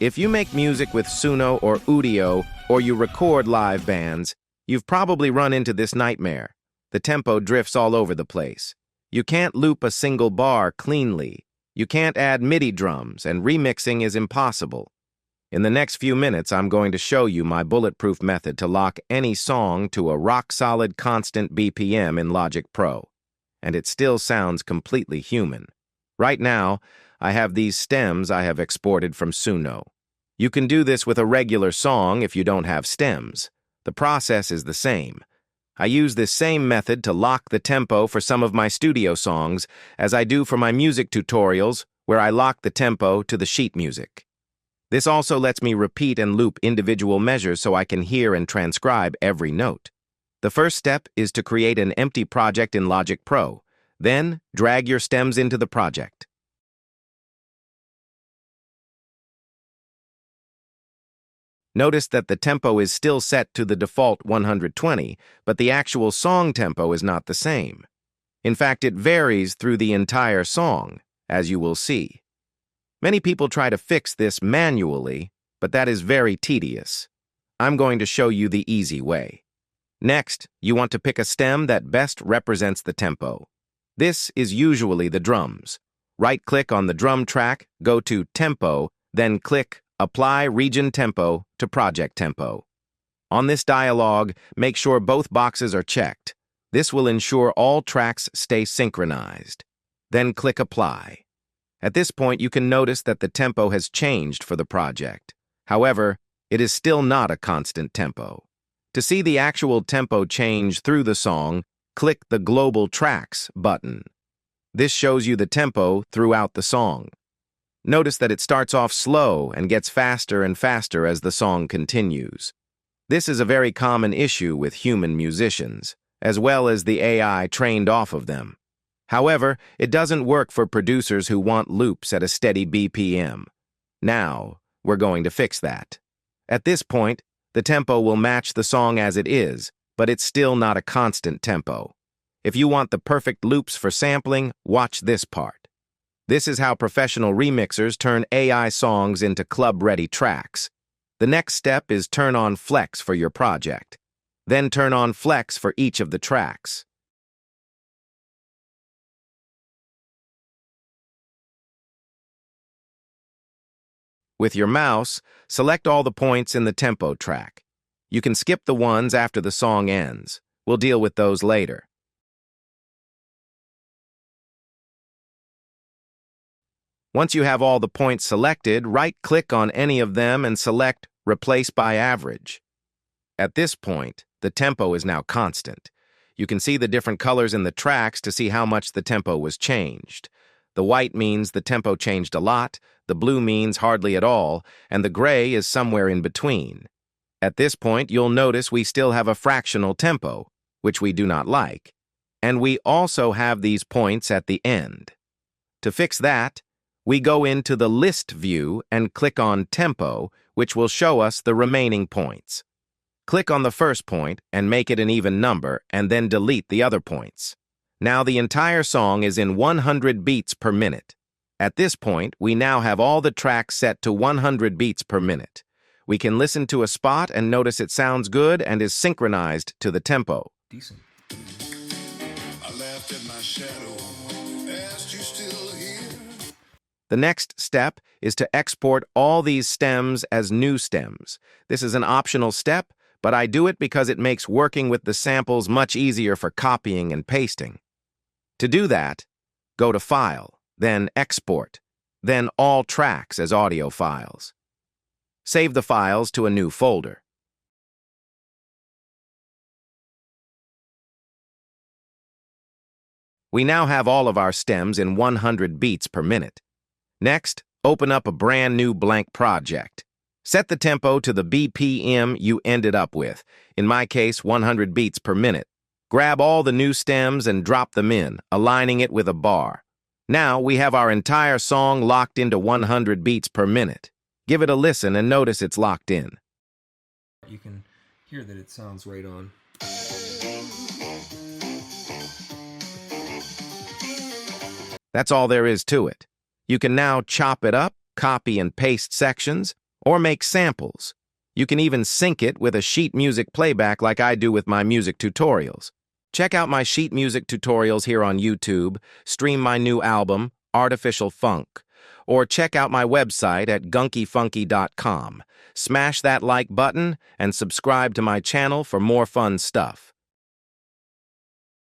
If you make music with Suno or Udio, or you record live bands, you've probably run into this nightmare. The tempo drifts all over the place. You can't loop a single bar cleanly. You can't add MIDI drums, and remixing is impossible. In the next few minutes, I'm going to show you my bulletproof method to lock any song to a rock-solid constant BPM in Logic Pro. And it still sounds completely human. Right now, I have these stems I have exported from Suno. You can do this with a regular song if you don't have stems. The process is the same. I use this same method to lock the tempo for some of my studio songs as I do for my music tutorials where I lock the tempo to the sheet music. This also lets me repeat and loop individual measures so I can hear and transcribe every note. The first step is to create an empty project in Logic Pro. Then, drag your stems into the project. Notice that the tempo is still set to the default 120, but the actual song tempo is not the same. In fact, it varies through the entire song, as you will see. Many people try to fix this manually, but that is very tedious. I'm going to show you the easy way. Next, you want to pick a stem that best represents the tempo. This is usually the drums. Right-click on the drum track, go to Tempo, then click Apply Region Tempo to Project Tempo. On this dialog, make sure both boxes are checked. This will ensure all tracks stay synchronized. Then click Apply. At this point, you can notice that the tempo has changed for the project. However, it is still not a constant tempo. To see the actual tempo change through the song, click the Global Tracks button. This shows you the tempo throughout the song. Notice that it starts off slow and gets faster and faster as the song continues. This is a very common issue with human musicians, as well as the AI trained off of them. However, it doesn't work for producers who want loops at a steady BPM. Now, we're going to fix that. At this point, the tempo will match the song as it is, but it's still not a constant tempo. If you want the perfect loops for sampling, watch this part. This is how professional remixers turn AI songs into club-ready tracks. The next step is turn on Flex for your project. Then turn on Flex for each of the tracks. With your mouse, select all the points in the tempo track. You can skip the ones after the song ends. We'll deal with those later. Once you have all the points selected, right-click on any of them and select Replace by Average. At this point, the tempo is now constant. You can see the different colors in the tracks to see how much the tempo was changed. The white means the tempo changed a lot, the blue means hardly at all, and the gray is somewhere in between. At this point, you'll notice we still have a fractional tempo, which we do not like. And we also have these points at the end. To fix that, we go into the list view and click on Tempo, which will show us the remaining points. Click on the first point and make it an even number, and then delete the other points. Now the entire song is in 100 beats per minute. At this point, we now have all the tracks set to 100 beats per minute. We can listen to a spot and notice it sounds good and is synchronized to the tempo. Decent. I laughed at my shadow, asked you still here. The next step is to export all these stems as new stems. This is an optional step, but I do it because it makes working with the samples much easier for copying and pasting. To do that, go to File, then Export, then All Tracks as audio files. Save the files to a new folder. We now have all of our stems in 100 beats per minute. Next, open up a brand new blank project. Set the tempo to the BPM you ended up with, in my case 100 beats per minute. Grab all the new stems and drop them in, aligning it with a bar. Now we have our entire song locked into 100 beats per minute. Give it a listen and notice it's locked in. You can hear that it sounds right on. That's all there is to it. You can now chop it up, copy and paste sections, or make samples. You can even sync it with a sheet music playback like I do with my music tutorials. Check out my sheet music tutorials here on YouTube, stream my new album, Artificial Funk, or check out my website at gunkyfunky.com. Smash that like button and subscribe to my channel for more fun stuff.